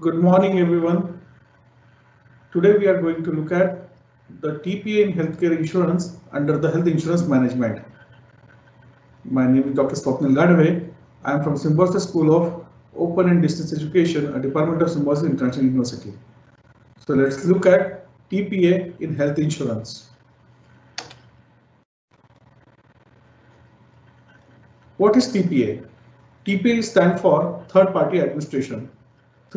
Good morning, everyone. Today we are going to look at the TPA in healthcare insurance under the health insurance management. My name is Dr. Swapnil Gadave. I am from Symbiosis School of Open and Distance Education, a department of Symbiosis International University. So let's look at TPA in health insurance. What is TPA? TPA stands for Third Party Administration.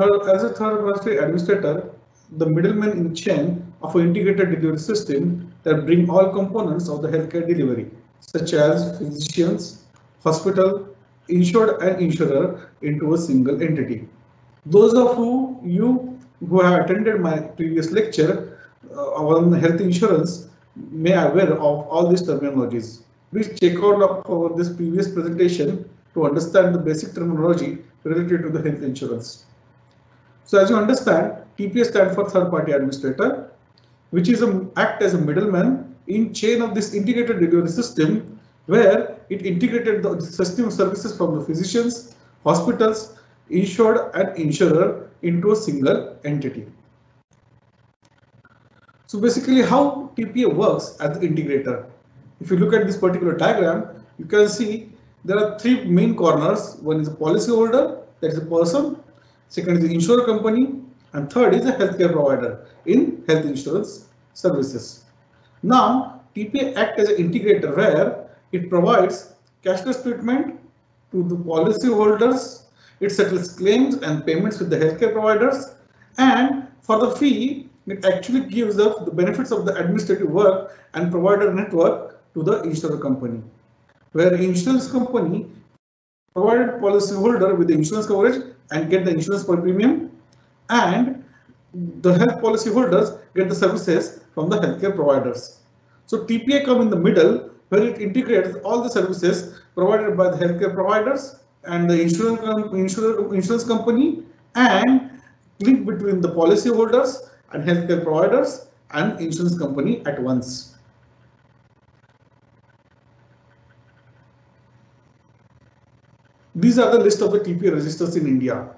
As a third party administrator, the middleman in the chain of an integrated delivery system that bring all components of the healthcare delivery, such as physicians, hospital, insured and insurer into a single entity. Those of you who have attended my previous lecture on health insurance may aware of all these terminologies. Please check out for this previous presentation to understand the basic terminology related to the health insurance. So as you understand, TPA stands for third party administrator, which is act as a middleman in chain of this integrated delivery system, where it integrated the system services from the physicians, hospitals, insured and insurer into a single entity. So basically how TPA works as the integrator. If you look at this particular diagram, you can see there are three main corners. One is a policyholder, that is a person. Second is the insurance company, and third is a healthcare provider in health insurance services. Now, TPA acts as an integrator where it provides cashless treatment to the policyholders, it settles claims and payments with the healthcare providers, and for the fee, it actually gives up the benefits of the administrative work and provider network to the insurance company, where insurance company provided policyholder with the insurance coverage and get the insurance per premium, and the health policyholders get the services from the healthcare providers. So TPA come in the middle where it integrates all the services provided by the healthcare providers and the insurance company, and link between the policyholders and healthcare providers and insurance company at once. These are the list of the TPA registers in India.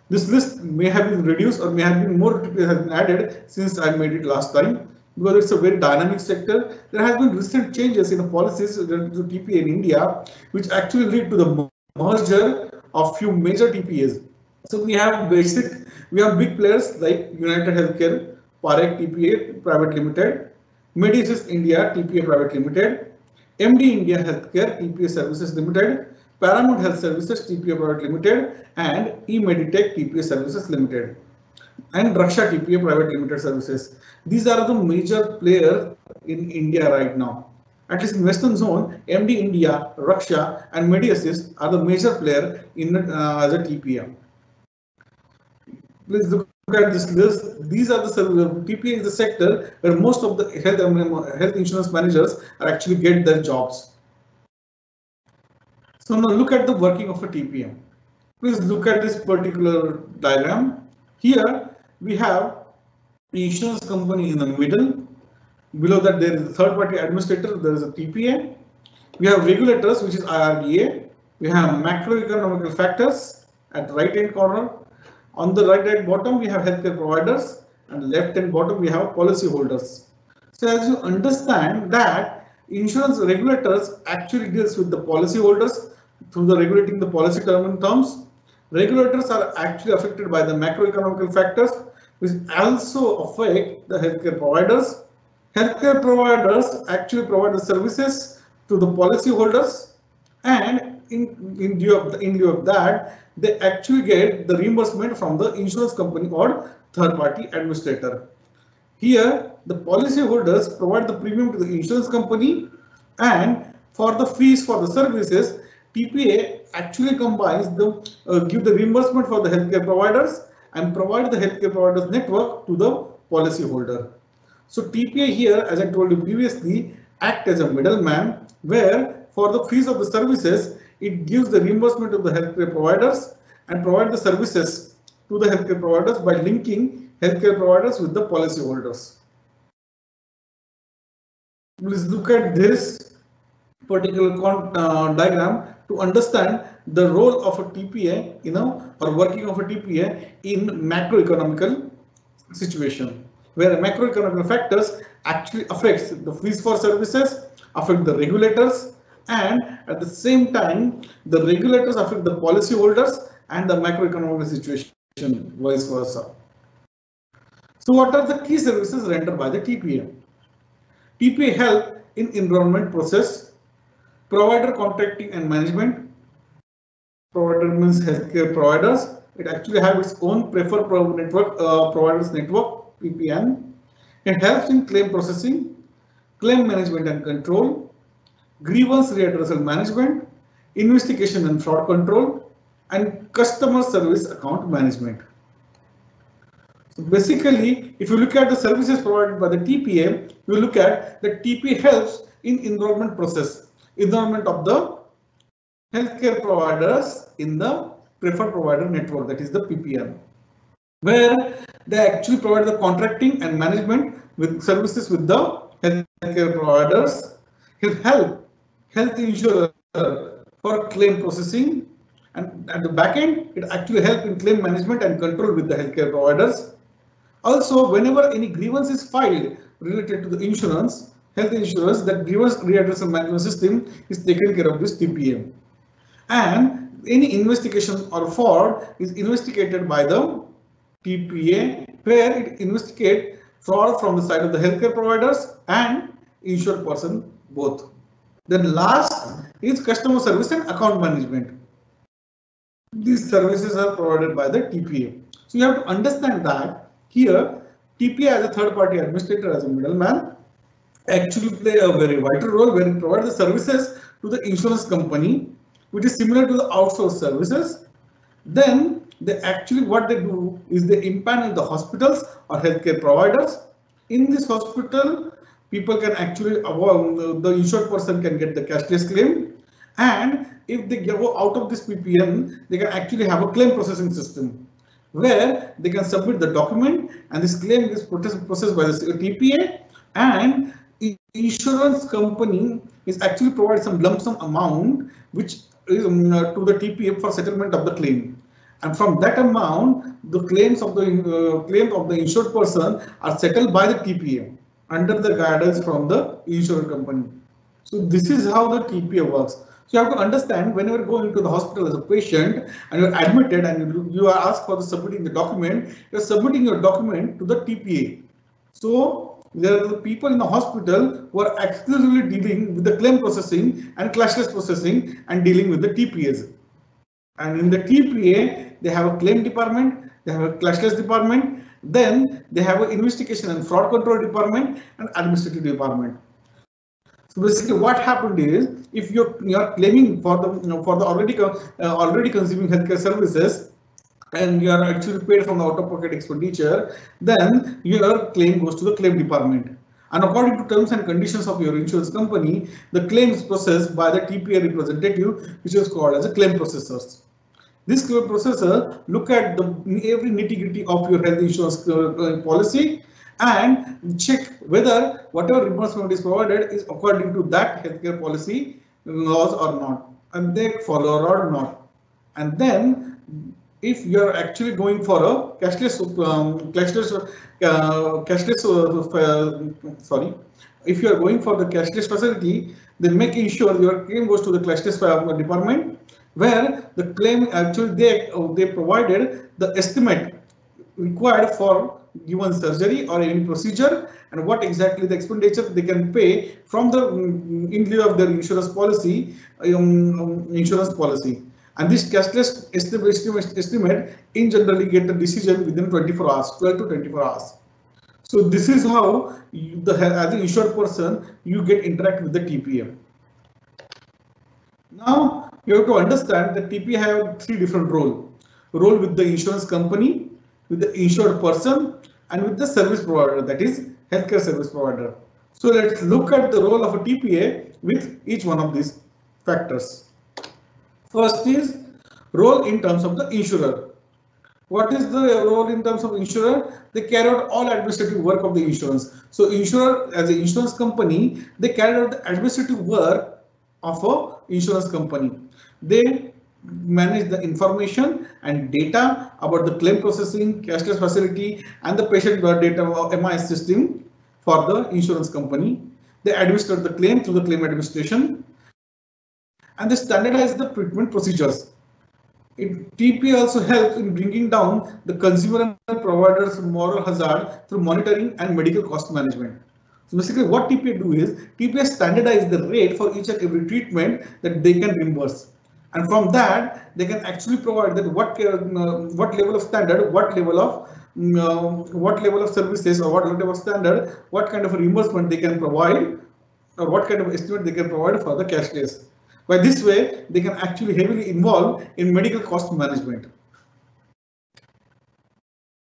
This list may have been reduced or may have been more TPA has been added since I made it last time, because it's a very dynamic sector. There has been recent changes in the policies related to TPA in India, which actually lead to the merger of few major TPAs. So we have big players like United Healthcare, Parekh TPA Private Limited, Medisys India TPA Private Limited, MD India Healthcare TPA Services Limited, Paramount Health Services TPA Private Limited, and eMeditech TPA Services Limited, and Raksha TPA Private Limited Services. These are the major players in India right now. At least in Western Zone, MD India, Raksha, and Medisys are the major player in as a TPA. Please look at this list. These are the TPA is the sector where most of the health insurance managers are actually get their jobs. So now look at the working of a TPM. Please look at this particular diagram. Here we have the insurance company in the middle. Below that there is a third party administrator, there is a TPA. We have regulators, which is IRDA. We have macroeconomical factors at the right hand corner. On the right hand bottom we have healthcare providers, and left hand bottom we have policy holders. So as you understand that insurance regulators actually deals with the policy holders through the regulating the policy terms. Regulators are actually affected by the macroeconomical factors, which also affect the healthcare providers. Healthcare providers actually provide the services to the policy holders, and in lieu of that, they actually get the reimbursement from the insurance company or third party administrator. Here, the policy holders provide the premium to the insurance company, and for the fees for the services, TPA actually combines the give the reimbursement for the healthcare providers and provide the healthcare providers network to the policy holder. So TPA here, as I told you previously, act as a middleman where for the fees of the services, it gives the reimbursement to the healthcare providers and provide the services to the healthcare providers by linking healthcare providers with the policy holders. Please look at this particular diagram to understand the role of a TPA, or working of a TPA in macroeconomical situation, where macroeconomic factors actually affects the fees for services, affect the regulators, and at the same time, the regulators affect the policy holders and the macroeconomic situation, vice versa. So what are the key services rendered by the TPA? TPA help in enrollment process, provider contracting and management. Provider means healthcare providers. It actually have its own preferred network, providers network, PPN. It helps in claim processing, claim management and control, grievance redressal management, investigation and fraud control, and customer service account management. So basically, if you look at the services provided by the TPA, you look at the TPA helps in enrollment process, enrollment of the healthcare providers in the preferred provider network, that is the PPN, where they actually provide the contracting and management with services with the healthcare providers. It help health insurer for claim processing, and at the back end, it actually help in claim management and control with the healthcare providers. Also, whenever any grievance is filed related to the insurance, health insurance, that grievance redressal management system is taken care of this TPA. And any investigation or fraud is investigated by the TPA, where it investigates fraud from the side of the healthcare providers and insured person both. Then last is customer service and account management. These services are provided by the TPA. So you have to understand that here TPA as a third party administrator, as a middleman, actually play a very vital role where it provides the services to the insurance company, which is similar to the outsourced services. Then they actually, what they do is they impanel the hospitals or healthcare providers. In this hospital, people can actually, the insured person can get the cashless claim, and if they go out of this PPN, they can actually have a claim processing system where they can submit the document, and this claim is processed by the TPA, and insurance company is actually provide some lump sum amount which is to the TPA for settlement of the claim, and from that amount the claims of the insured person are settled by the TPA under the guidance from the insurance company. So this is how the TPA works. So you have to understand, whenever going to the hospital as a patient and you're admitted and you are asked for submitting the document, you're submitting your document to the TPA. So there are the people in the hospital who are exclusively dealing with the claim processing and cashless processing and dealing with the TPAs. And in the TPA, they have a claim department, they have a cashless department, then they have an investigation and fraud control department and administrative department. So basically, what happened is, if you're claiming for the already consuming healthcare services, and you are actually paid from the out-of-pocket expenditure, then your claim goes to the claim department. And according to terms and conditions of your insurance company, the claim is processed by the TPA representative, which is called as a claim processor. This claim processor look at every nitty-gritty of your health insurance policy and check whether whatever reimbursement is provided is according to that healthcare policy laws or not, and they follow or not. And then, if you are actually going for a cashless, if you are going for the cashless facility, then making sure your claim goes to the cashless department, where the claim actually they provided the estimate required for given surgery or any procedure, and what exactly the expenditure they can pay from the in lieu of their insurance policy. And this cashless estimate in generally get the decision within 24 hours, 12 to 24 hours. So this is how as an insured person you get interact with the TPA. Now you have to understand that TPA have three different roles: role with the insurance company, with the insured person, and with the service provider, that is healthcare service provider. So let's look at the role of a TPA with each one of these factors. First is role in terms of the insurer. What is the role in terms of insurer? They carry out all administrative work of the insurance. So insurer, as an insurance company, they carry out the administrative work of a insurance company. They manage the information and data about the claim processing, cashless facility, and the patient data MIS system for the insurance company. They administer the claim through the claim administration, and they standardize the treatment procedures. TPA also helps in bringing down the consumer and providers' moral hazard through monitoring and medical cost management. So basically what TPA do is TPA standardize the rate for each and every treatment that they can reimburse. And from that, they can actually provide that what level of standard, what level of services, or what level of standard, what kind of reimbursement they can provide, or what kind of estimate they can provide for the cashless. By this way, they can actually heavily involve in medical cost management.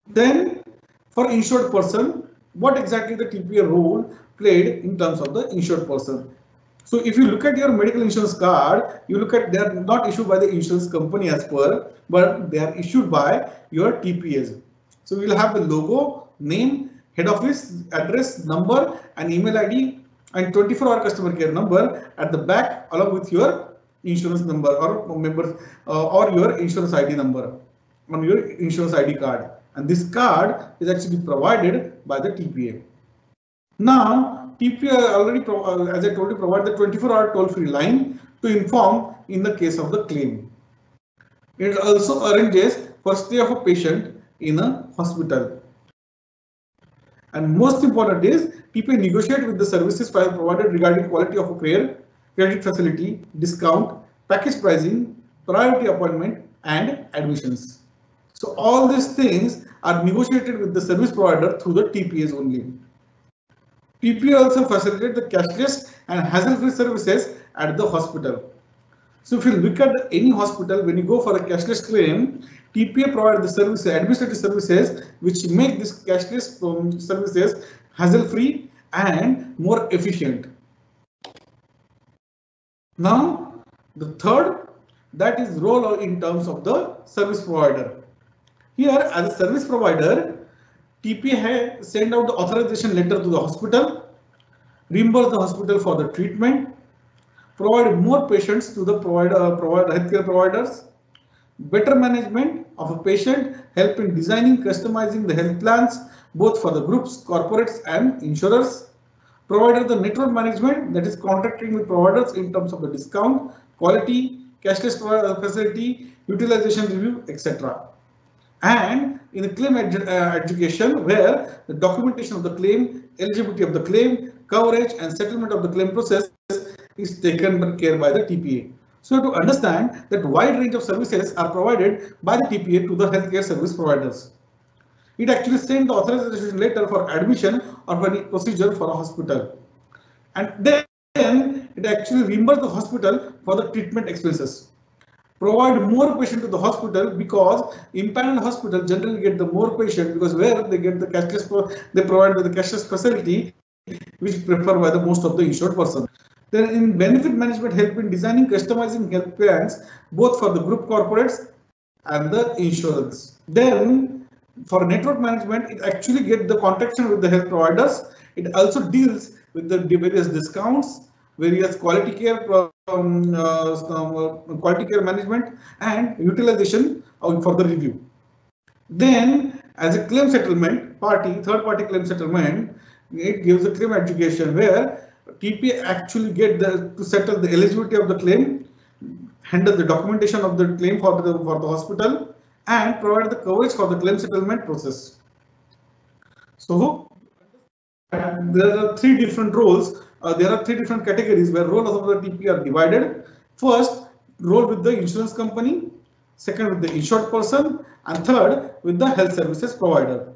Then, for insured person, what exactly the TPA role played in terms of the insured person? So if you look at your medical insurance card, you look at they are not issued by the insurance company as per, but they are issued by your TPAs. So we will have the logo, name, head office, address, number, and email ID, and 24-hour customer care number at the back, along with your insurance number or member or your insurance ID number on your insurance ID card. And this card is actually provided by the TPA. Now, TPA already, as I told you, provide the 24-hour toll-free line to inform in the case of the claim. It also arranges for stay of a patient in a hospital. And most important is TPA negotiate with the services provided regarding quality of care, credit facility, discount, package pricing, priority appointment, and admissions. So all these things are negotiated with the service provider through the TPAs only. TPA also facilitates the cashless and hassle-free services at the hospital. So if you look at any hospital, when you go for a cashless claim, TPA provides the services, administrative services, which make these cashless services hassle-free and more efficient. Now, the third, that is role in terms of the service provider. Here, as a service provider, TPA send out the authorization letter to the hospital, reimburse the hospital for the treatment, provide more patients to the healthcare providers, better management of a patient, help in designing, customizing the health plans, both for the groups, corporates, and insurers, provided the network management, that is contracting with providers in terms of the discount, quality, cashless facility, utilization review, etc. And in the claim adjudication, where the documentation of the claim, eligibility of the claim, coverage, and settlement of the claim process is taken care by the TPA. So to understand that wide range of services are provided by the TPA to the healthcare service providers. It actually sends the authorization letter for admission or for any procedure for a hospital. And then it actually reimburses the hospital for the treatment expenses. Provide more patient to the hospital, because impaneled hospital generally get the more patient, because where they get the cashless, they provide the cashless facility, which preferred by the most of the insured person. Then in benefit management, help in designing, customizing health plans, both for the group corporates and the insurance. Then for network management, it actually get the contraction with the health providers. It also deals with the various discounts, various quality care management, and utilization for the review. Then as a claim settlement party, third party claim settlement, it gives a claim adjudication where TPA actually get to settle the eligibility of the claim, handle the documentation of the claim for the hospital, and provide the coverage for the claim settlement process. So there are three different roles. There are three different categories where roles of the TPA are divided. First, role with the insurance company, second with the insured person, and third with the health services provider.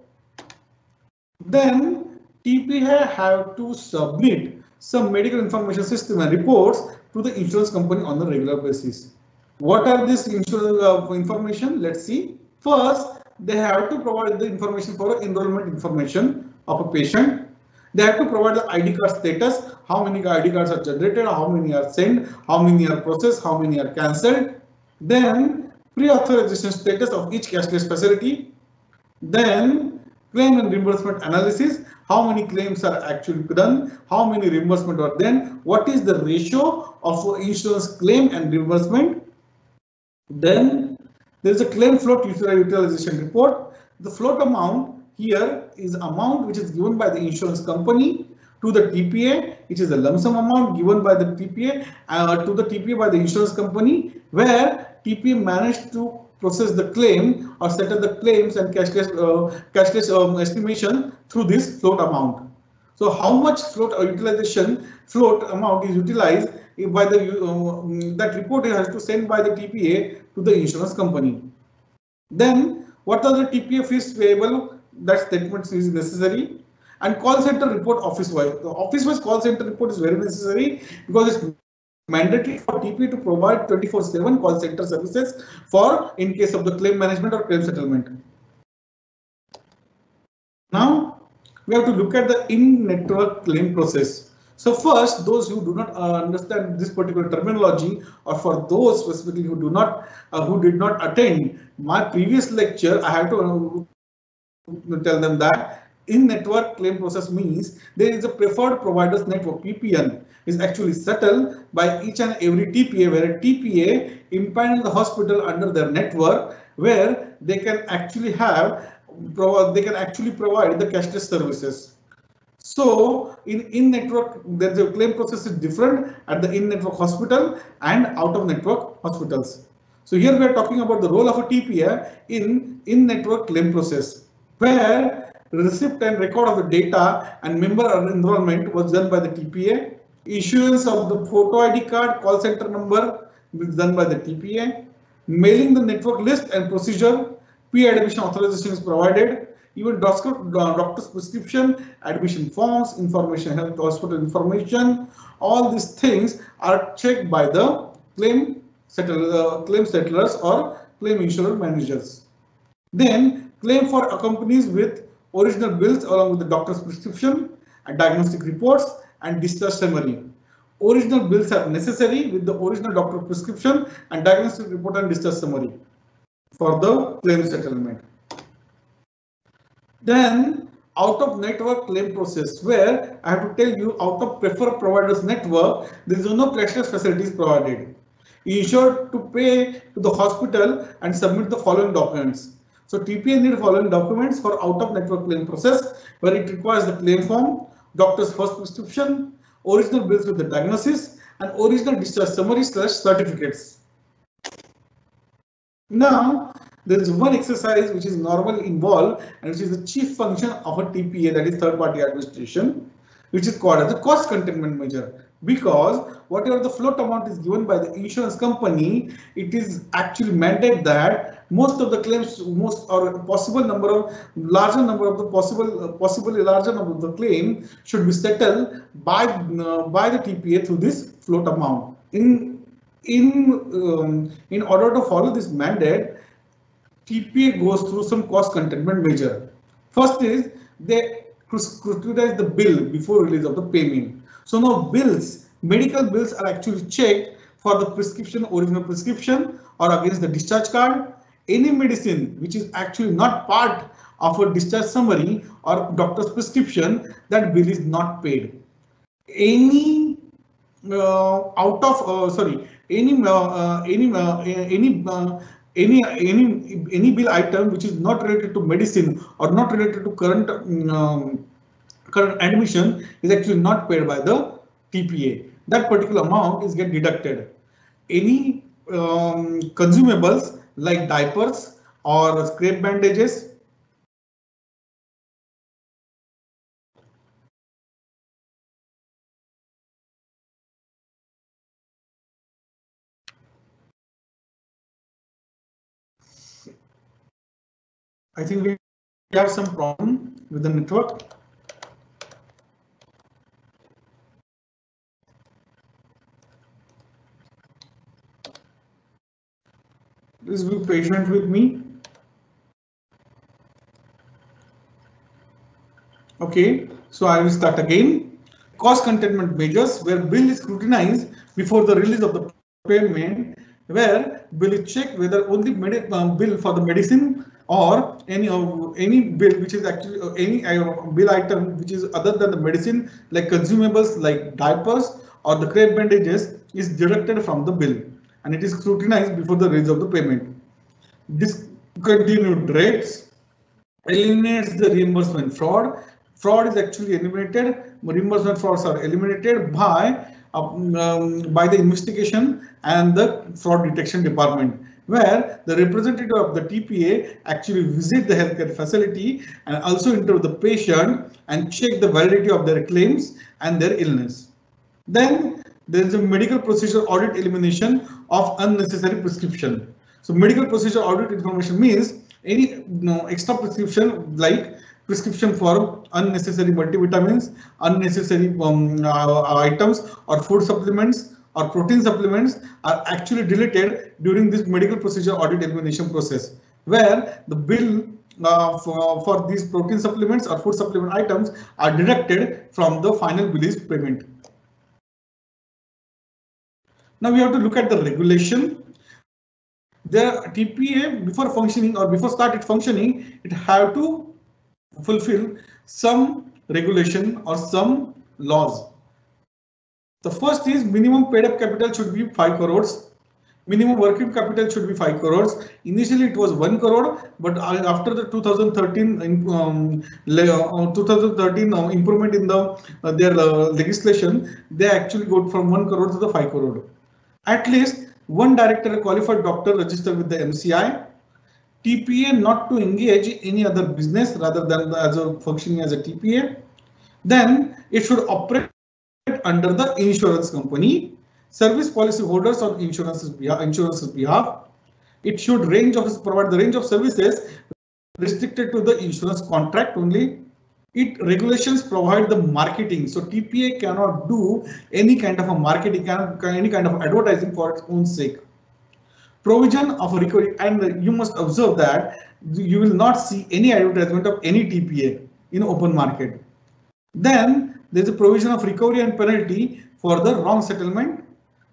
Then TPA have to submit some medical information system and reports to the insurance company on a regular basis. What are these insurance information? Let's see. First, they have to provide the information for enrollment information of a patient. They have to provide the ID card status, how many ID cards are generated, how many are sent, how many are processed, how many are cancelled. Then pre-authorization status of each cashless facility. Then claim and reimbursement analysis, how many claims are actually done, how many reimbursement are done, what is the ratio of insurance claim and reimbursement. Then there is a claim float utilization report. The float amount here is amount which is given by the insurance company to the TPA, which is a lump sum amount given by the TPA to the TPA by the insurance company, where TPA managed to process the claim or settle the claims and cashless estimation through this float amount. So how much float float amount is utilized by the that report has to send by the TPA to the insurance company. Then what are the TPA fees payable? That statement is necessary. And call center report office-wise. The office-wise call center report is very necessary because it's mandatory for TPA to provide 24/7 call center services for in case of the claim management or claim settlement. Now we have to look at the in-network claim process. So first, those who do not understand this particular terminology, or for those specifically who did not attend my previous lecture, I have to tell them that in-network claim process means there is a preferred providers network (PPN) is actually settled by each and every TPA, where a TPA impanel the hospital under their network, where they can actually provide the cashless services. So in-network, the claim process is different at the in-network hospital and out-of-network hospitals. So here we are talking about the role of a TPA in-network claim process, where receipt and record of the data and member enrollment was done by the TPA. Issuance of the photo ID card, call center number was done by the TPA. Mailing the network list and procedure, pre-admission authorization is provided. Even doctor's prescription, admission forms, information, health hospital information, all these things are checked by the claim settlers or claim insurance managers. Then claim for accompanies with original bills along with the doctor's prescription and diagnostic reports and discharge summary. Original bills are necessary with the original doctor prescription and diagnostic report and discharge summary for the claim settlement. Then out of network claim process, where I have to tell you, out of preferred providers network, there is no cashless facilities provided. Insured to pay to the hospital and submit the following documents. So TPA need following documents for out of network claim process, where it requires the claim form, doctor's first prescription, original bills with the diagnosis, and original discharge summary / certificates. Now there is one exercise which is normally involved and which is the chief function of a TPA, that is third party administration, which is called as the cost containment measure. Because whatever the float amount is given by the insurance company, it is actually mandated that most of the claims, possibly larger number of the claim should be settled by the TPA through this float amount. In order to follow this mandate, TPA goes through some cost containment measure. First is they scrutinize the bill before release of the payment. So now medical bills are actually checked for the prescription, original prescription, or against the discharge card. Any medicine which is actually not part of a discharge summary or doctor's prescription, that bill is not paid. Any bill item which is not related to medicine or not related to current admission is actually not paid by the TPA. That particular amount is get deducted. Any consumables like diapers or scrape bandages, I think we have some problem with the network. Please be patient with me. Okay, so I will start again. Cost containment measures, where bill is scrutinized before the release of the payment, where bill is checked whether only bill for the medicine or any bill which is actually any bill item which is other than the medicine, like consumables like diapers or the crepe bandages, is deducted from the bill. and it is scrutinized before the release of the payment. Discontinued rates eliminates the reimbursement fraud. Fraud is actually eliminated. Reimbursement frauds are eliminated by the investigation and the fraud detection department, where the representative of the TPA actually visit the healthcare facility and also interview the patient and check the validity of their claims and their illness. Then there is a medical procedure audit elimination of unnecessary prescription. So medical procedure audit information means any extra prescription like prescription for unnecessary multivitamins, unnecessary items or food supplements or protein supplements are actually deleted during this medical procedure audit elimination process, where the bill for these protein supplements or food supplement items are deducted from the final bill payment. Now we have to look at the regulation. The TPA before functioning or before started functioning, it have to fulfill some regulation or some laws. The first is minimum paid up capital should be 5 crores. Minimum working capital should be 5 crores. Initially it was 1 crore, but after the 2013 improvement in their legislation, they actually go from 1 crore to the 5 crore. At least one director, a qualified doctor registered with the MCI. TPA not to engage in any other business rather than as a functioning as a TPA. Then it should operate under the insurance company. Service policy holders on insurance's behalf. It should provide the range of services restricted to the insurance contract only. Regulations provide the marketing, so TPA cannot do any kind of a marketing, any kind of advertising for its own sake. Provision of a recovery, and you must observe that you will not see any advertisement of any TPA in open market. Then there is a provision of recovery and penalty for the wrong settlement.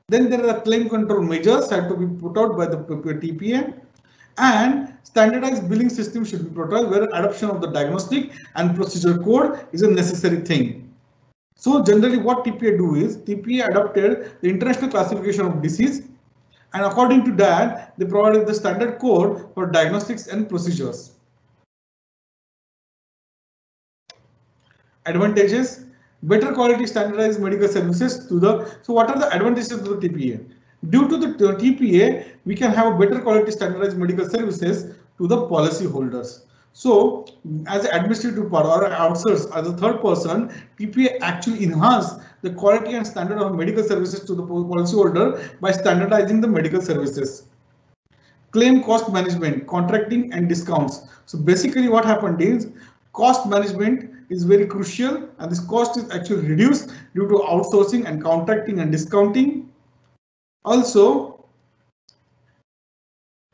Then there are claim control measures that have to be put out by the TPA. And standardized billing system should be provided, where adoption of the diagnostic and procedure code is a necessary thing. So generally what TPA do is TPA adopted the international classification of disease, and according to that they provided the standard code for diagnostics and procedures. Advantages: better quality standardized medical services to the. So what are the advantages of the TPA? Due to the TPA, we can have a better quality standardized medical services to the policy holders. So as an administrative part or outsource as a third person, TPA actually enhance the quality and standard of medical services to the policy holder by standardizing the medical services. Claim cost management, contracting and discounts. So basically what happened is cost management is very crucial, and this cost is actually reduced due to outsourcing and contracting and discounting. Also,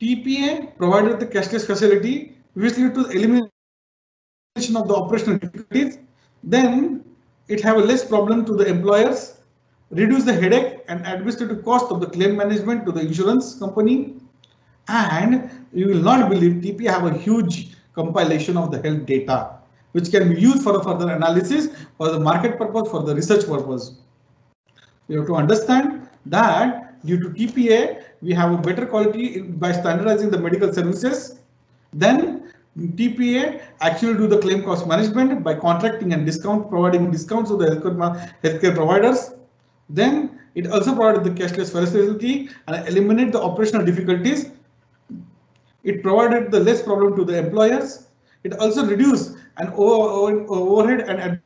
TPA provided the cashless facility, which led to the elimination of the operational difficulties. Then it have a less problem to the employers, reduce the headache and administrative cost of the claim management to the insurance company. And you will not believe TPA have a huge compilation of the health data, which can be used for the further analysis, for the market purpose, for the research purpose. You have to understand that due to TPA, we have a better quality by standardizing the medical services. Then TPA actually do the claim cost management by contracting and providing discounts to the healthcare providers. Then it also provided the cashless facility and eliminate the operational difficulties. It provided the less problem to the employers. It also reduced an overhead and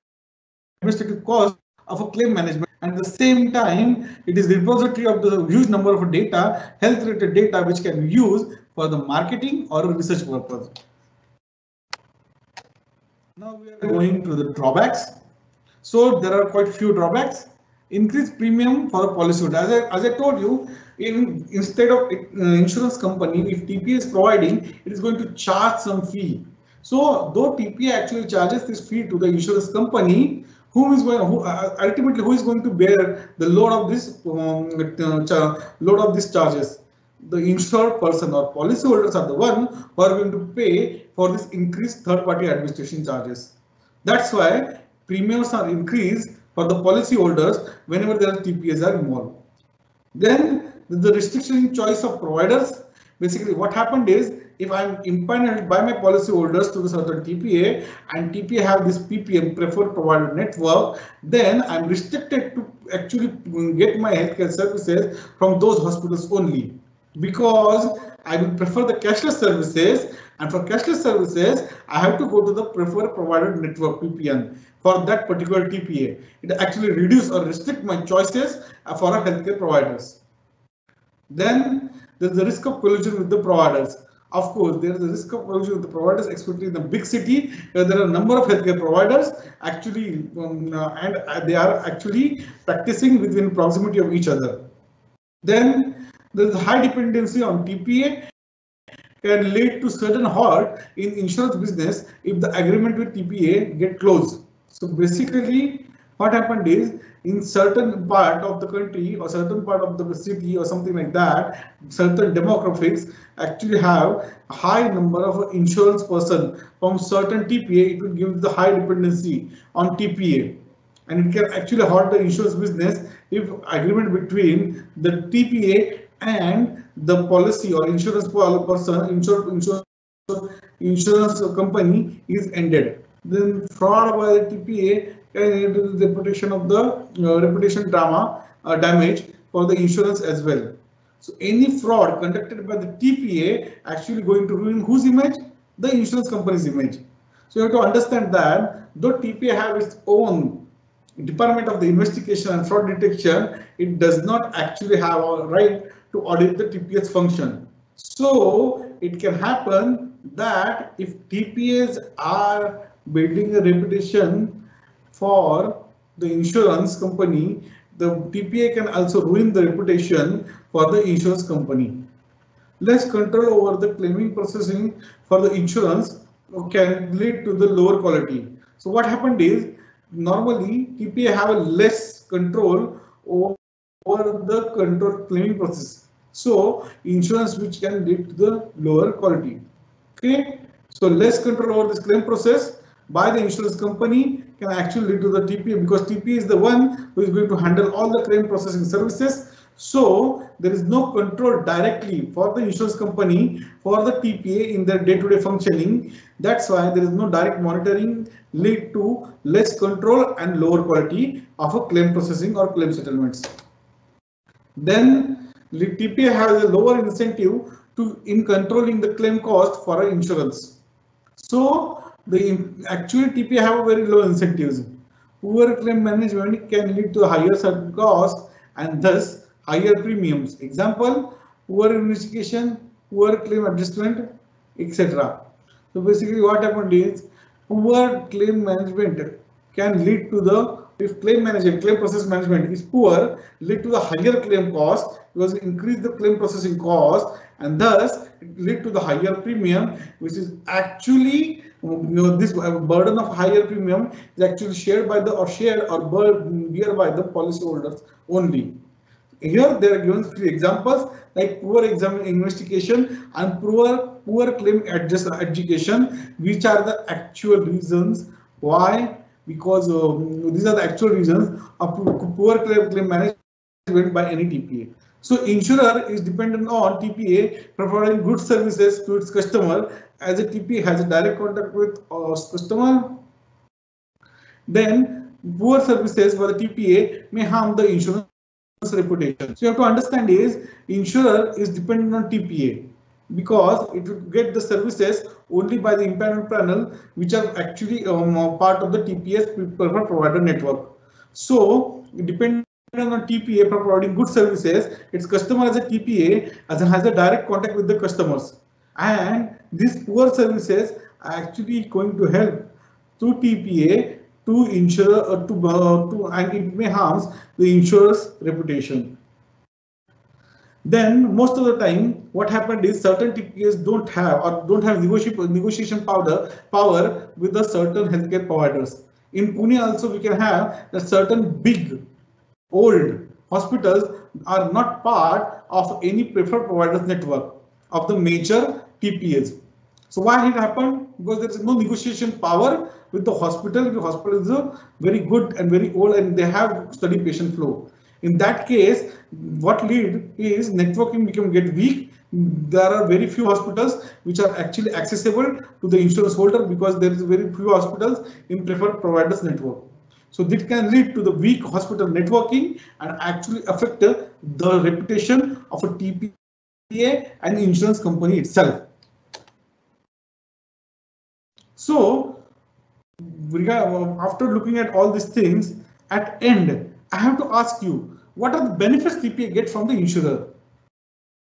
administrative cost of a claim management. And at the same time, it is the repository of the huge number of data, health related data, which can be used for the marketing or research purpose. Now we are going to the drawbacks. So there are quite a few drawbacks. Increased premium for the policyholder. As I told you, instead of insurance company, if TPA is providing, it is going to charge some fee. So though TPA actually charges this fee to the insurance company, ultimately who is going to bear the load of these charges? The insured person or policyholders are the one who are going to pay for this increased third-party administration charges. That's why premiums are increased for the policyholders whenever their TPAs are involved. Then The restriction in choice of providers. Basically, what happened is, if I'm empaneled by my policyholders to the certain TPA and TPA have this PPM, preferred provider network, then I'm restricted to actually get my healthcare services from those hospitals only, because I will prefer the cashless services, and for cashless services I have to go to the preferred provider network PPN for that particular TPA. It actually reduce or restrict my choices for our healthcare providers. Then there's the risk of collusion with the providers. Of course, there is a risk of collusion with the providers, especially in the big city where there are a number of healthcare providers actually, and they are actually practicing within proximity of each other. Then there's a high dependency on TPA can lead to certain halt in insurance business if the agreement with TPA get closed. So basically, what happened is, in certain part of the country or certain part of the city or something like that, certain demographics actually have a high number of insurance person from certain TPA. It will give the high dependency on TPA, and it can actually halt the insurance business if agreement between the TPA and the policy or insurance person, insurance company is ended. Then fraud by the TPA can lead to the reputation of the reputation damage for the insurance as well. So any fraud conducted by the TPA actually going to ruin whose image? The insurance company's image. So you have to understand that though TPA have its own Department of the Investigation and Fraud Detection, it does not actually have a right to audit the TPA's function. So it can happen that if TPAs are building a reputation for the insurance company, the TPA can also ruin the reputation for the insurance company. Less control over the claiming processing for the insurance can lead to the lower quality. So what happened is, normally TPA have a less control over the control claiming process. So insurance which can lead to the lower quality. Okay, so less control over this claim process by the insurance company can actually lead to the TPA, because TPA is the one who is going to handle all the claim processing services. So there is no control directly for the insurance company for the TPA in their day-to-day functioning. That's why there is no direct monitoring, lead to less control and lower quality of a claim processing or claim settlements. Then TPA has a lower incentive in controlling the claim cost for an insurance. So the actual TPA have a very low incentives. Poor claim management can lead to higher certain costs and thus higher premiums. Example, poor investigation, poor claim adjustment, etc. So basically what happened is, poor claim management can lead to the, if claim process management is poor, lead to the higher claim cost, because it increase the claim processing cost and thus it lead to the higher premium, which is actually, this burden of higher premium is actually shared by the bear by the policyholders only. Here they are given three examples like poor investigation and poor claim adjudication, which are the actual reasons why, because these are the actual reasons of poor claim management by any TPA. So insurer is dependent on TPA providing good services to its customer, as a TPA has a direct contact with customer. Then poor services for the TPA may harm the insurance reputation. So you have to understand is, insurer is dependent on TPA because it will get the services only by the impaneled panel, which are actually part of the TPA's preferred provider network. So depending on TPA for providing good services, its customer as a TPA has a direct contact with the customers, and these poor services are actually going to help to TPA to insure and it may harms the insurer's reputation. Then most of the time what happened is, certain TPAs don't have negotiation power with the certain healthcare providers. In Pune also we can have that certain big old hospitals are not part of any preferred providers network of the major TPAs. So why it happened? Because there is no negotiation power with the hospital. The hospital is very good and very old and they have steady patient flow. In that case, what lead is networking get weak. There are very few hospitals which are actually accessible to the insurance holder because there is very few hospitals in preferred providers network. So this can lead to the weak hospital networking and actually affect the reputation of a TPA and insurance company itself. So after looking at all these things, at end, I have to ask you, what are the benefits TPA get from the insurer?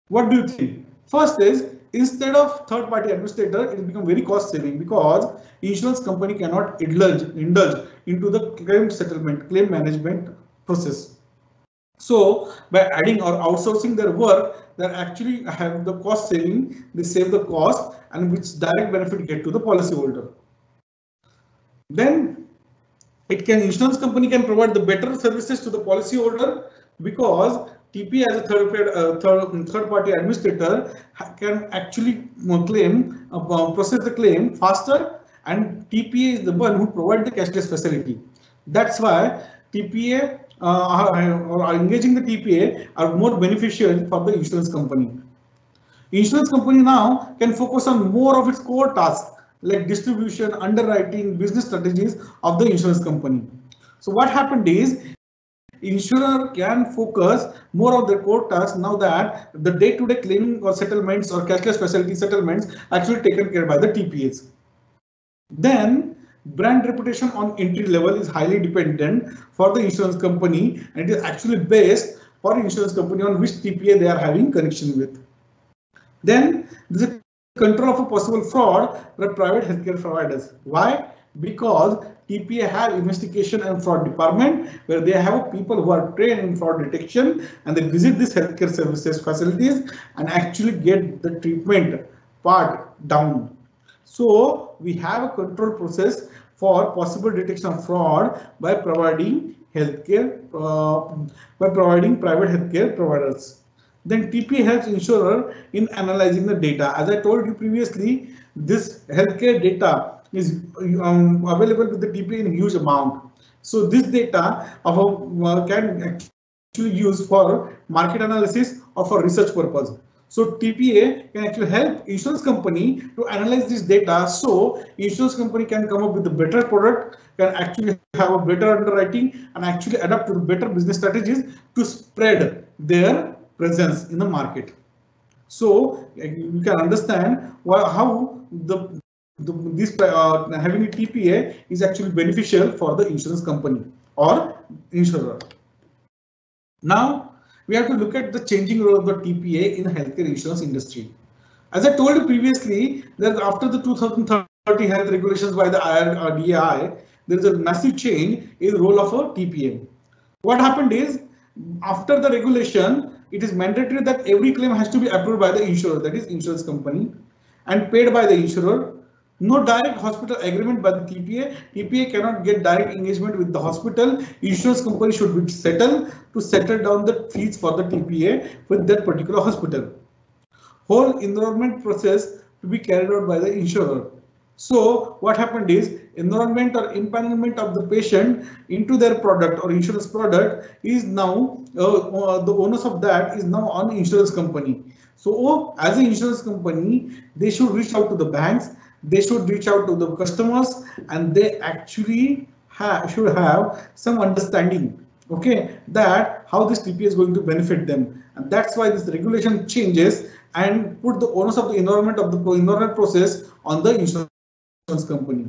What do you think? First is, instead of third-party administrator, it become very cost saving because insurance company cannot indulge into the claim settlement, claim management process. So by adding or outsourcing their work, they actually have the cost saving, they save the cost and which direct benefit get to the policyholder. Then insurance company can provide the better services to the policyholder because TPA as a third party administrator can actually process the claim faster, and TPA is the one who provides the cashless facility. That's why TPA or engaging the TPA are more beneficial for the insurance company. Insurance company now can focus on more of its core tasks like distribution, underwriting, business strategies of the insurance company. So what happened is, insurer can focus more of their core tasks now that the day-to-day claiming or settlements or cashless facility settlements actually taken care by the TPAs. Then brand reputation on entry level is highly dependent for the insurance company, and it is actually based for insurance company on which TPA they are having connection with. Then there is control of a possible fraud by private healthcare providers. Why? Because TPA have investigation and fraud department where they have people who are trained in fraud detection and they visit these healthcare services facilities and actually get the treatment part down. So we have a control process for possible detection of fraud by providing healthcare, by providing private healthcare providers. Then TPA helps insurer in analyzing the data. As I told you previously, this healthcare data is available with the TPA in a huge amount. So this data can actually use for market analysis or for research purpose. So TPA can actually help insurance company to analyze this data, so insurance company can come up with a better product, can actually have a better underwriting and actually adapt to the better business strategies to spread their presence in the market. So you can understand how having a TPA is actually beneficial for the insurance company or insurer. Now we have to look at the changing role of the TPA in the healthcare insurance industry. As I told you previously, that after the 2030 health regulations by the IRDAI, there is a massive change in the role of a TPA. What happened is, after the regulation, it is mandatory that every claim has to be approved by the insurer, that is insurance company, and paid by the insurer. No direct hospital agreement by the TPA. TPA cannot get direct engagement with the hospital. Insurance company should be settled to settle down the fees for the TPA with that particular hospital. Whole enrollment process to be carried out by the insurer. So what happened is, enrollment or empanelment of the patient into their product or insurance product is now the onus of that is now on the insurance company. So as an insurance company, they should reach out to the banks, they should reach out to the customers, and they actually should have some understanding, okay, that how this TPA is going to benefit them. And that's why this regulation changes and put the onus of the enrollment process on the insurance company.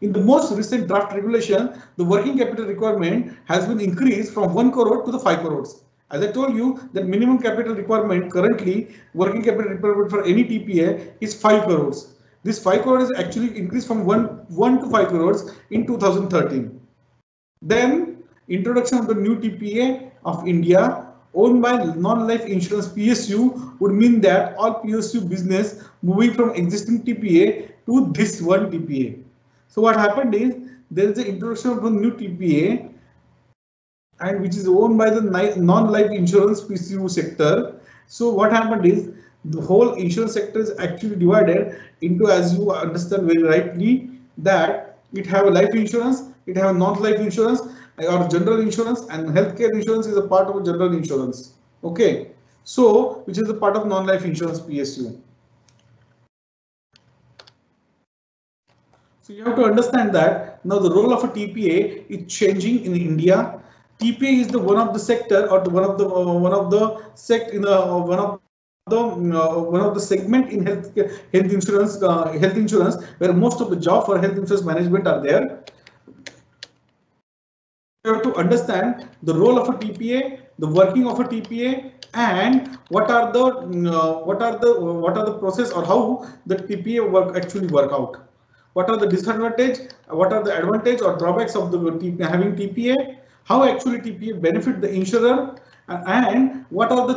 In the most recent draft regulation, the working capital requirement has been increased from 1 crore to the 5 crores. As I told you, that minimum capital requirement currently, working capital requirement for any TPA is 5 crores. This 5 crores is actually increased from 1 to 5 crores in 2013. Then introduction of the new TPA of India owned by non-life insurance PSU would mean that all PSU business moving from existing TPA to this one TPA. So what happened is, there is the introduction of a new TPA, and which is owned by the non-life insurance PSU sector. So what happened is, the whole insurance sector is actually divided into, as you understand very rightly, that it have a life insurance, it have a non-life insurance or general insurance, and healthcare insurance is a part of general insurance. Okay, so which is a part of non-life insurance PSU. So you have to understand that now the role of a TPA is changing in India. TPA is the one of the sector or the one of the sect in the one of the segment in health insurance where most of the job for health insurance management are there. You have to understand the role of a TPA, the working of a TPA, and what are the process or how the TPA actually work out. What are the disadvantage? What are the advantage or drawbacks of the having TPA? How actually TPA benefit the insurer? And what are the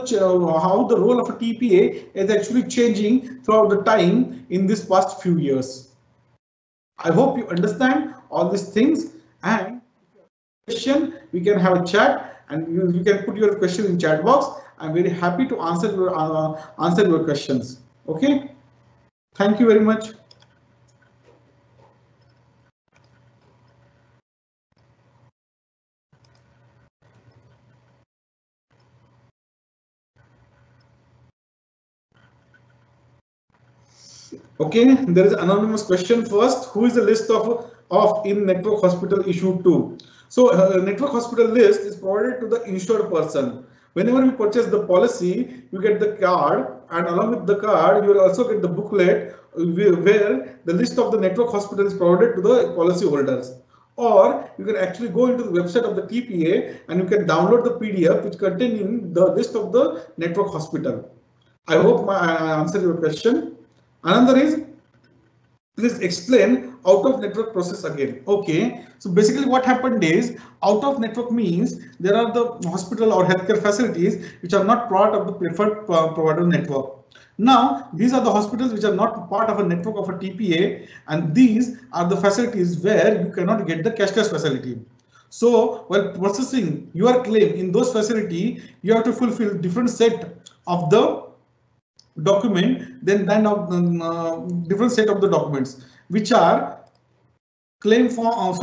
how the role of a TPA is actually changing throughout the time in this past few years. I hope you understand all these things, and question we can have a chat and you can put your question in chat box. I'm very happy to answer your questions. Okay, thank you very much. Okay, there is an anonymous question first. Who is the list of in network hospital issued to? So network hospital list is provided to the insured person. Whenever you purchase the policy, you get the card, and along with the card, you will also get the booklet where the list of the network hospital is provided to the policy holders. Or you can actually go into the website of the TPA and you can download the PDF which containing the list of the network hospital. I hope I answered your question. Another is, please explain out of network process again. Okay, so basically what happened is out of network means there are the hospital or healthcare facilities which are not part of the preferred provider network. Now these are the hospitals which are not part of a network of a TPA, and these are the facilities where you cannot get the cashless facility. So while processing your claim in those facility, you have to fulfill different set of the document, then different set of the documents which are claim form,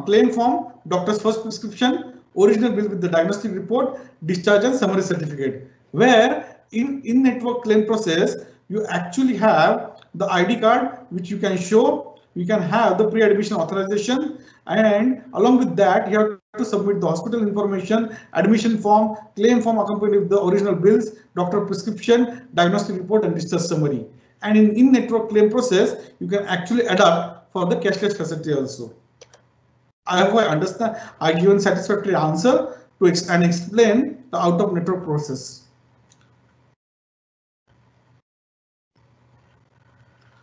claim form, doctor's first prescription, original bill with the diagnostic report, discharge and summary certificate. Where in network claim process you actually have the ID card which you can show. You can have the pre-admission authorization, and along with that you have to submit the hospital information, admission form, claim form accompanied with the original bills, doctor prescription, diagnostic report and discharge summary. And in network claim process you can actually adapt for the cashless facility also. I hope I understand. I given satisfactory answer to explain the out of network process.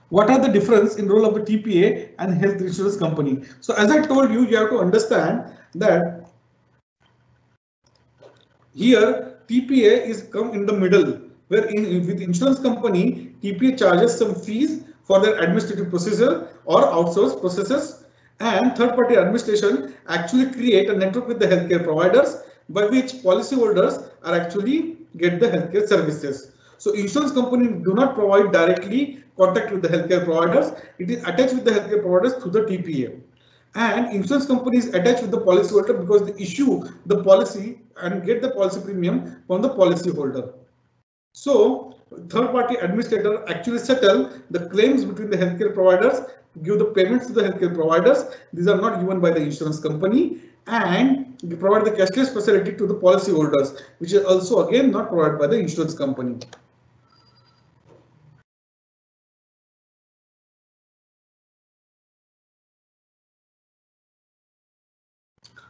What are the difference in role of the TPA and health insurance company? So as I told you, you have to understand that here TPA is come in the middle, where with insurance company, TPA charges some fees for their administrative procedure or outsourced processes, and third party administration actually create a network with the healthcare providers by which policyholders are actually get the healthcare services. So insurance companies do not provide directly contact with the healthcare providers. It is attached with the healthcare providers through the TPA. And insurance companies attach with the policyholder because they issue the policy and get the policy premium from the policyholder. So third-party administrator actually settle the claims between the healthcare providers, give the payments to the healthcare providers. These are not given by the insurance company, and they provide the cashless facility to the policyholders, which is also again not provided by the insurance company.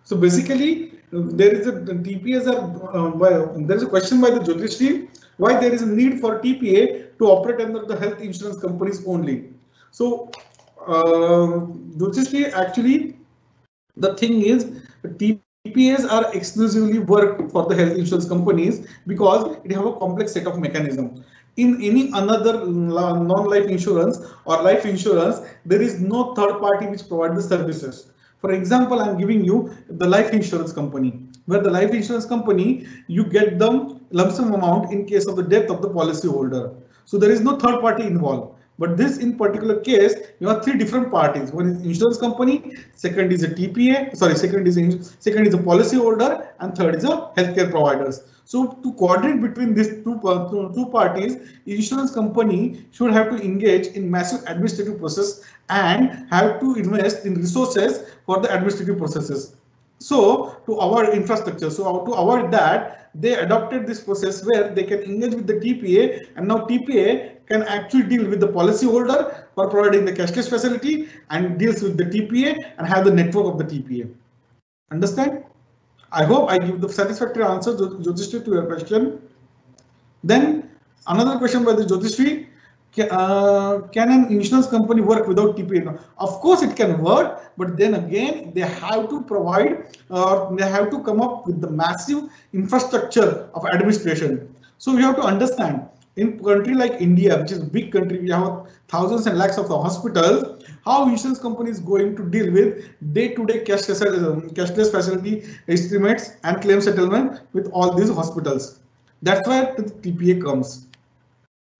So basically, there is a TPAs are there is a question by the Jyotishri why there is a need for TPA to operate under the health insurance companies only. So Jyotishri, actually the thing is TPAs are exclusively work for the health insurance companies because it have a complex set of mechanism. In any another non-life insurance or life insurance, there is no third party which provide the services. For example, I'm giving you the life insurance company, where the life insurance company, you get the lump sum amount in case of the death of the policy holder. So there is no third party involved. But this in particular case, you have three different parties. One is insurance company, second is a TPA, sorry, second is a policy holder, and third is a healthcare providers. So to coordinate between these two parties, insurance company should have to engage in massive administrative process and have to invest in resources for the administrative processes. So to our infrastructure, so to avoid that, they adopted this process where they can engage with the TPA, and now TPA can actually deal with the policy holder for providing the cashless facility and deals with the TPA and have the network of the TPA. Understand? I hope I give the satisfactory answer, Jyotishri, to your question. Then another question by the Jyotishri. Can an insurance company work without TPA? Of course it can work, but then again they have to provide, they have to come up with the massive infrastructure of administration. So we have to understand, in a country like India, which is a big country, we have thousands and lakhs of the hospitals, how insurance company is going to deal with day-to-day cashless facility estimates and claim settlement with all these hospitals. That's why the TPA comes.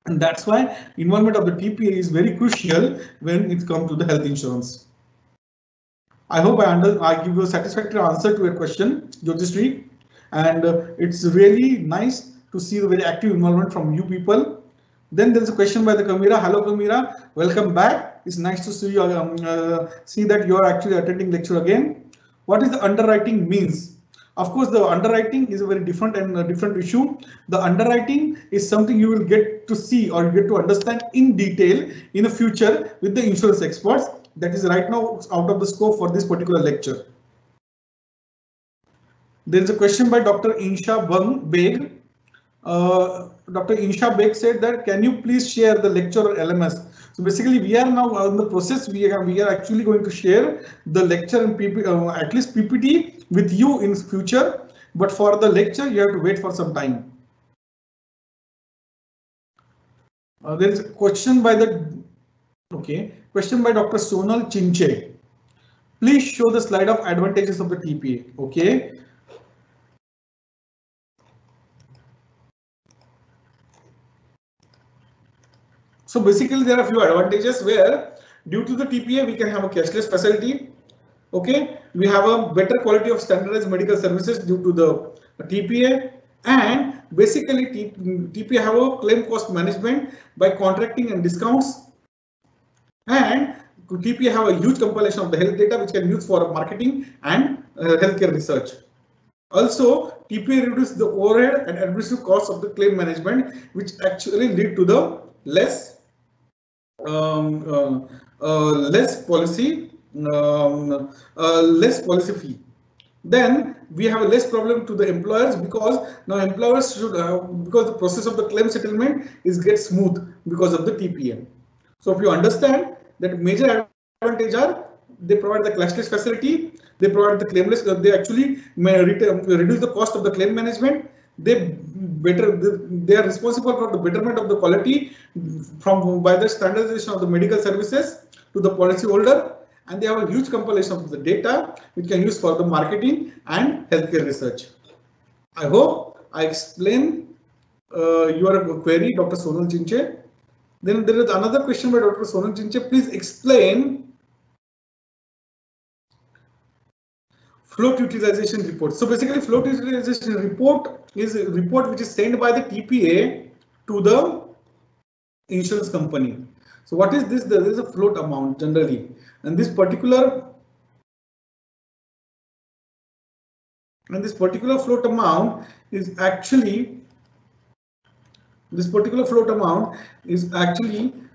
And that's why involvement of the TPA is very crucial when it comes to the health insurance. I hope I give you a satisfactory answer to your question, Jyotishri. And it's really nice to see the very active involvement from you people. Then there's a question by the Kamira. Hello Kamira, welcome back. It's nice to see you. See that you are actually attending lecture again. What is the underwriting means? Of course, the underwriting is a very different issue. The underwriting is something you will get to see or get to understand in detail in the future with the insurance experts. That is right now out of the scope for this particular lecture. There is a question by Dr. Insha Beg. Dr. Insha Beg said that, can you please share the lecture on LMS? So basically, we are now in the process. We are actually going to share the lecture and at least PPT with you in future. But for the lecture, you have to wait for some time. There is a question by question by Dr. Sonal Chinche. Please show the slide of advantages of the TPA. Okay. So basically, there are a few advantages where due to the TPA, we can have a cashless facility. Okay, we have a better quality of standardized medical services due to the TPA, and basically TPA have a claim cost management by contracting and discounts, and TPA have a huge compilation of the health data which can use for marketing and healthcare research. Also, TPA reduces the overhead and administrative costs of the claim management, which actually lead to the less policy fee. Then we have a less problem to the employers, because now employers should because the process of the claim settlement get smooth because of the TPA. So if you understand that major advantage are, they provide the cashless facility, they provide the claimless, they actually reduce the cost of the claim management. They are responsible for the betterment of the quality by the standardization of the medical services to the policy holder, and they have a huge compilation of the data which can use for the marketing and healthcare research. I hope I explained your query, Dr. Sonal Chinche. Then there is another question by Dr. Sonal Chinche. Please explain float utilization report. So basically, float utilization report is a report which is sent by the TPA to the insurance company. So what is this? There is a float amount generally, and this particular float amount is actually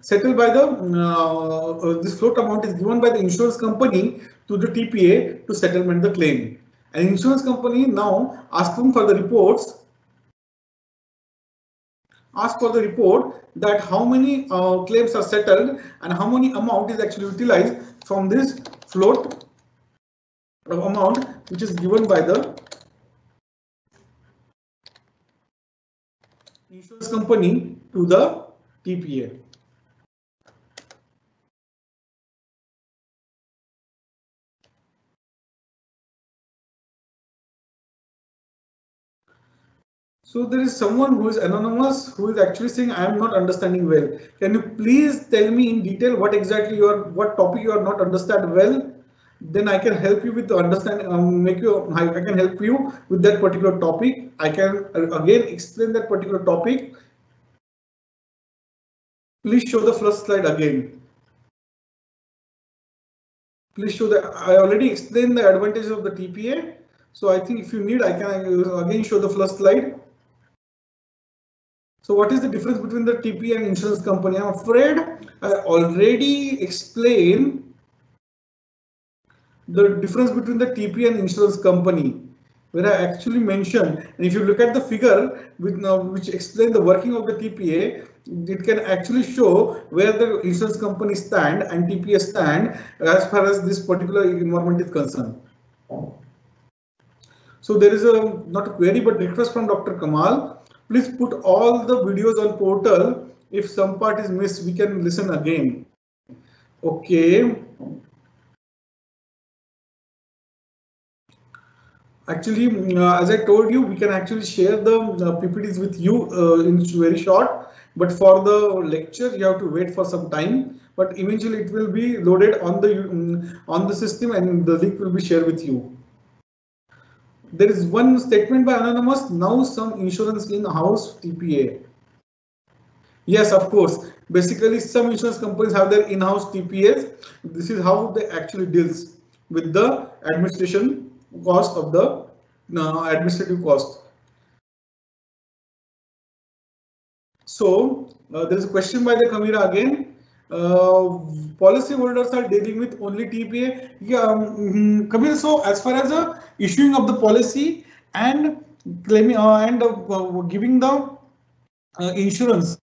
settled by the this float amount is given by the insurance company to the TPA to settlement the claim. And insurance company now asking for the reports, ask for the report that how many claims are settled and how many amount is actually utilized from this float amount which is given by the insurance company to the TPA. So there is someone who is anonymous who is actually saying I am not understanding well. Can you please tell me in detail what exactly what topic you are not understand well? Then I can help you with the understand. I can help you with that particular topic. I can again explain that particular topic. Please show the first slide again. Please show that I already explained the advantages of the TPA. So I think if you need, I can again show the first slide. So what is the difference between the TPA and insurance company? I'm afraid I already explained the difference between the TPA and insurance company, where I actually mentioned, and if you look at the figure which explains the working of the TPA, it can actually show where the insurance company stand and TPA stand as far as this particular environment is concerned. So there is a not a query but request from Dr. Kamal. Please put all the videos on portal. If some part is missed, we can listen again. Okay. Actually, as I told you, we can actually share the PPTs with you in very short. But for the lecture, you have to wait for some time. But eventually, it will be loaded on the system, and the link will be shared with you. There is one statement by Anonymous. Now some insurance in-house TPA. Yes, of course. Basically, some insurance companies have their in-house TPAs. This is how they actually deals with the administration cost of the administrative cost. So there is a question by the Kamira again. Policy holders are dealing with only TPA. Yeah, Kamira. So as far as the issuing of the policy and claiming giving the insurance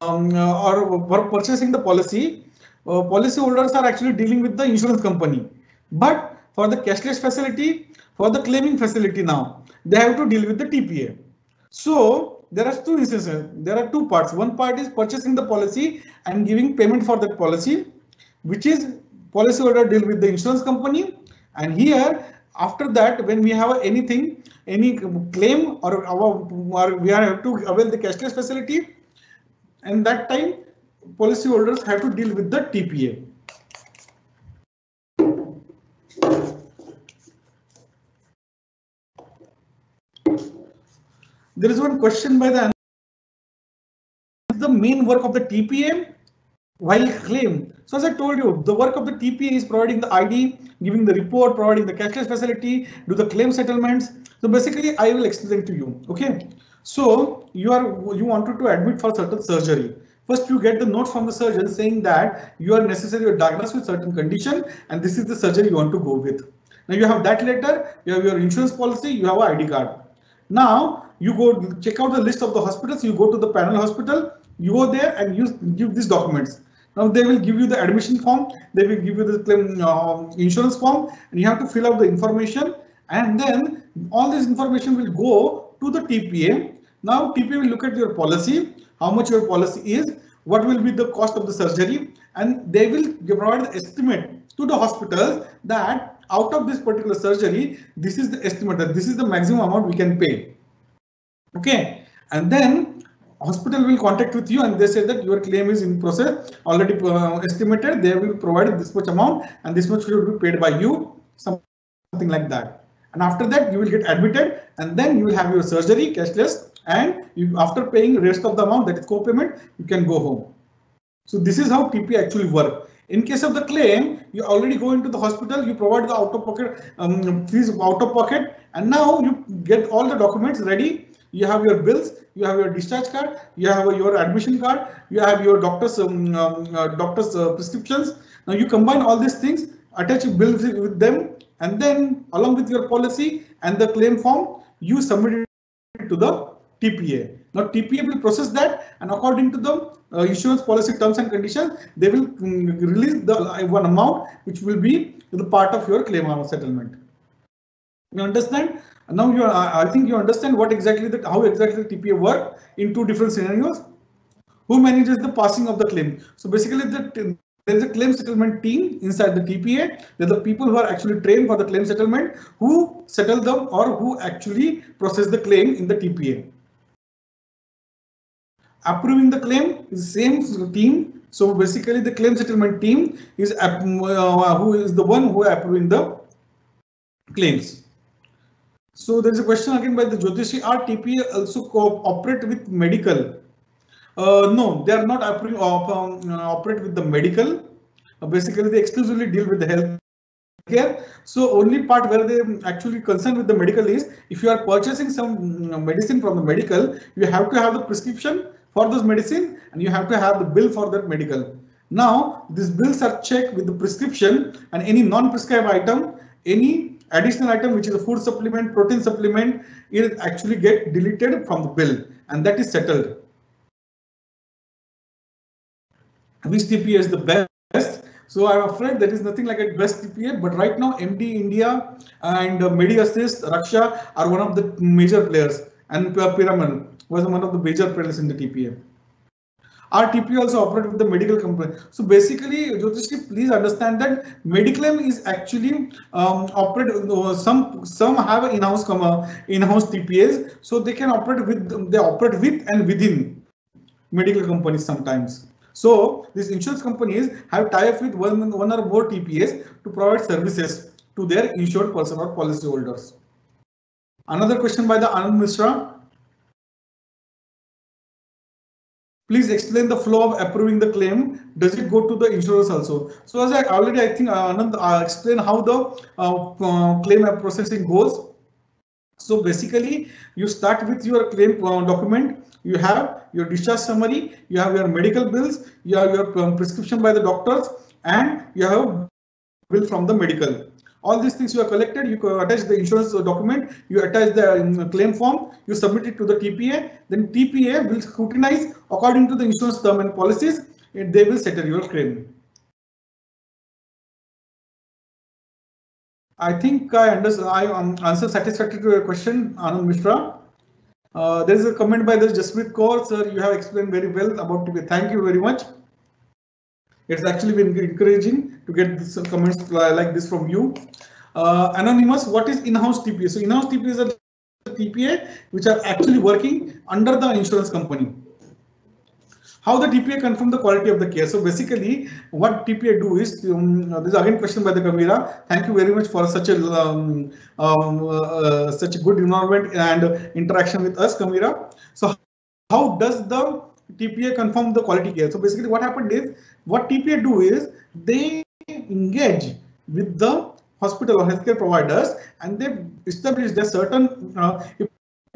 or purchasing the policy, policy holders are actually dealing with the insurance company. But for the cashless facility, for the claiming facility now, they have to deal with the TPA. So there are two instances. There are two parts. One part is purchasing the policy and giving payment for that policy, which is policy holder deal with the insurance company. And here, after that, when we have anything, any claim or we have to avail the cashless facility, and that time policy holders have to deal with the TPA. There is one question by the main work of the TPA while claim. So as I told you, the work of the TPA is providing the ID, giving the report, providing the cashless facility, do the claim settlements. So basically, I will explain to you. Okay. So you wanted to admit for certain surgery. First, you get the note from the surgeon saying that you are necessarily diagnosed with certain condition, and this is the surgery you want to go with. Now you have that letter, you have your insurance policy, you have an ID card. Now you go check out the list of the hospitals. You go to the panel hospital. You go there and you give these documents. Now they will give you the admission form. They will give you the claim insurance form, and you have to fill out the information. And then all this information will go to the TPA. Now TPA will look at your policy, how much your policy is, what will be the cost of the surgery, and they will provide the estimate to the hospitals that out of this particular surgery, this is the estimate, that this is the maximum amount we can pay. Okay, and then hospital will contact with you and they say that your claim is in process, already estimated. They will provide this much amount and this much will be paid by you, something like that. And after that, you will get admitted and then you will have your surgery cashless. And after paying the rest of the amount, that is co-payment, you can go home. So this is how TPA actually works. In case of the claim, you already go into the hospital, you provide the out-of-pocket fees out-of-pocket, and now you get all the documents ready. You have your bills, you have your discharge card, you have your admission card, you have your doctor's prescriptions. Now you combine all these things, attach bills with them, and then along with your policy and the claim form, you submit it to the TPA. Now TPA will process that, and according to the insurance policy terms and conditions, they will release the one amount which will be the part of your claim settlement. You understand? Now I think you understand what exactly how exactly the TPA work in two different scenarios. Who manages the passing of the claim? So basically, there is a claim settlement team inside the TPA. There are the people who are actually trained for the claim settlement, who settle them or who actually process the claim in the TPA. Approving the claim is same team. So basically the claim settlement team is who is the one who approving the claims. So there is a question again by the Jyotishi. Are TPA also cooperate with medical? No, they are not operate with the medical. Basically, they exclusively deal with the healthcare. So only part where they actually concerned with the medical is if you are purchasing some medicine from the medical, you have to have the prescription for those medicine and you have to have the bill for that medical. Now these bills are checked with the prescription, and any non-prescribed item, any additional item which is a food supplement, protein supplement, it actually get deleted from the bill, and that is settled. Which TPA is the best? So I'm afraid there is nothing like a best TPA, but right now MD India and Mediassist, Raksha are one of the major players, and Piramal was one of the major players in the TPA. Our TPA also operate with the medical company. So basically, Jyotishi, please understand that Mediclaim is actually operate. Some have in-house TPAs, so they can operate with and within medical companies sometimes. So these insurance companies have tie-up with one or more TPAs to provide services to their insured person or policy holders. Another question by the Anand Mishra. Please explain the flow of approving the claim. Does it go to the insurers also? So as I think Anand explained how the claim processing goes. So basically, you start with your claim document. You have your discharge summary, you have your medical bills, you have your prescription by the doctors, and you have bill from the medical. All these things you have collected, you attach the insurance document, you attach the claim form, you submit it to the TPA, then TPA will scrutinize according to the insurance term and policies, and they will settle your claim. I think I understand. I answer satisfactory to your question, Anand Mishra. There is a comment by the Jaspreet Kaur, sir. You have explained very well about TPA. Thank you very much. It's actually been encouraging to get this comments like this from you. Anonymous, what is in-house TPA? So in-house TPA is a TPA which are actually working under the insurance company. How the TPA confirm the quality of the care? So basically, what TPA do is this is again question by the Kamira. Thank you very much for such a good environment and interaction with us, Kamira. So how does the TPA confirm the quality care? So basically, what happened is what TPA do is they engage with the hospital or healthcare providers, and they establish that certain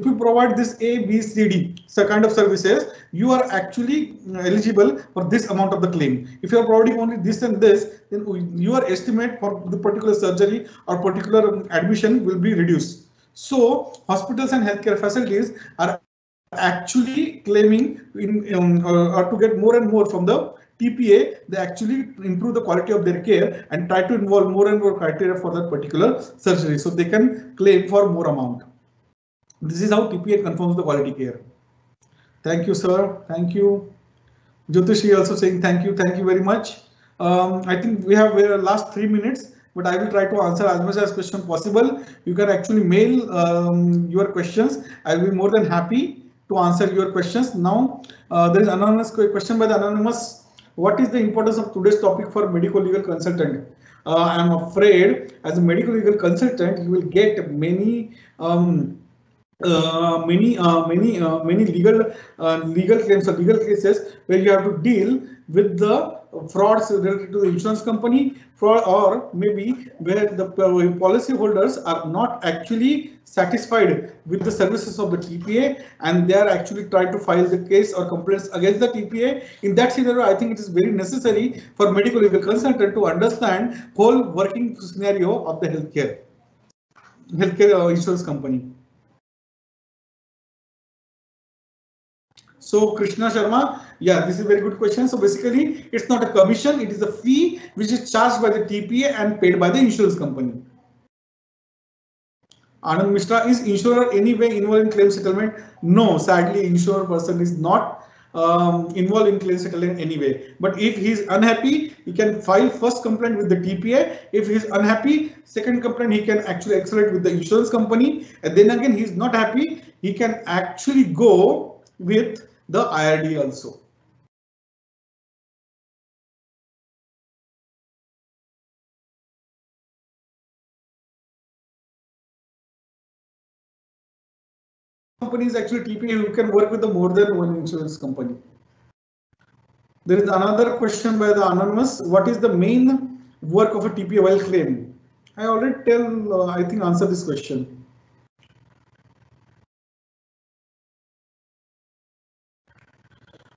if you provide this A, B, C, D, so kind of services, you are actually eligible for this amount of the claim. If you are providing only this and this, then your estimate for the particular surgery or particular admission will be reduced. So hospitals and healthcare facilities are actually claiming or to get more and more from the TPA. They actually improve the quality of their care and try to involve more and more criteria for that particular surgery, so they can claim for more amount. This is how TPA confirms the quality care. Thank you, sir. Thank you. Jyotishi also saying thank you. Thank you very much. I think we have last 3 minutes, but I will try to answer as much as question possible. You can actually mail your questions. I'll be more than happy to answer your questions. Now, there is anonymous question by the anonymous. What is the importance of today's topic for medical legal consultant? I'm afraid as a medical legal consultant, you will get many legal claims or legal cases where you have to deal with the frauds related to the insurance company, fraud, or maybe where the policy holders are not actually satisfied with the services of the TPA and they are actually trying to file the case or complaints against the TPA. In that scenario, I think it is very necessary for medical legal consultant to understand whole working scenario of the healthcare insurance company. So Krishna Sharma, yeah, this is a very good question. So basically, it's not a commission, it is a fee which is charged by the TPA and paid by the insurance company. Anand Mishra, is insurer anyway involved in claim settlement? No, sadly, insurer person is not involved in claim settlement anyway. But if he is unhappy, he can file first complaint with the TPA. If he is unhappy, second complaint he can actually accelerate with the insurance company. And then again, he is not happy, he can actually go with the IRD also. Company is actually TPA who can work with the more than one insurance company. There is another question by the anonymous. What is the main work of a TPA while claiming? I already I think answer this question.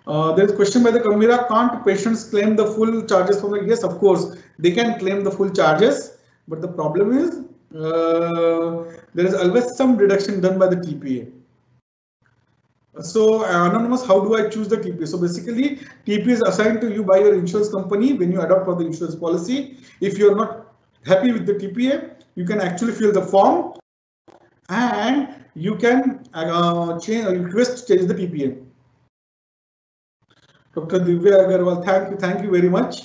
There is a question by the Kamira. Can't patients claim the full charges from the? Yes, of course they can claim the full charges, but the problem is there is always some deduction done by the TPA. So anonymous, how do I choose the TPA? So basically, TPA is assigned to you by your insurance company when you adopt for the insurance policy. If you are not happy with the TPA, you can actually fill the form and you can request change the TPA. Dr. Divya Agarwal, thank you very much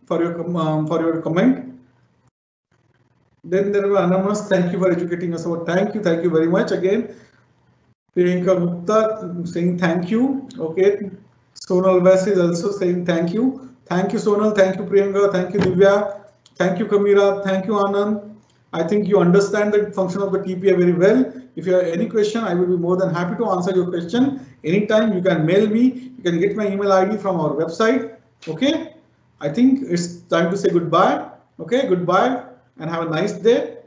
for your comment. Then there were anonymous. Thank you for educating us about. Thank you very much again. Priyanka Gupta saying thank you. Okay, Sonal Vass is also saying thank you. Thank you, Sonal. Thank you, Priyanka. Thank you, Divya. Thank you, Kamira. Thank you, Anand. I think you understand the function of the TPA very well. If you have any question, I will be more than happy to answer your question. Anytime you can mail me. You can get my email ID from our website. Okay. I think it's time to say goodbye. Okay, goodbye and have a nice day.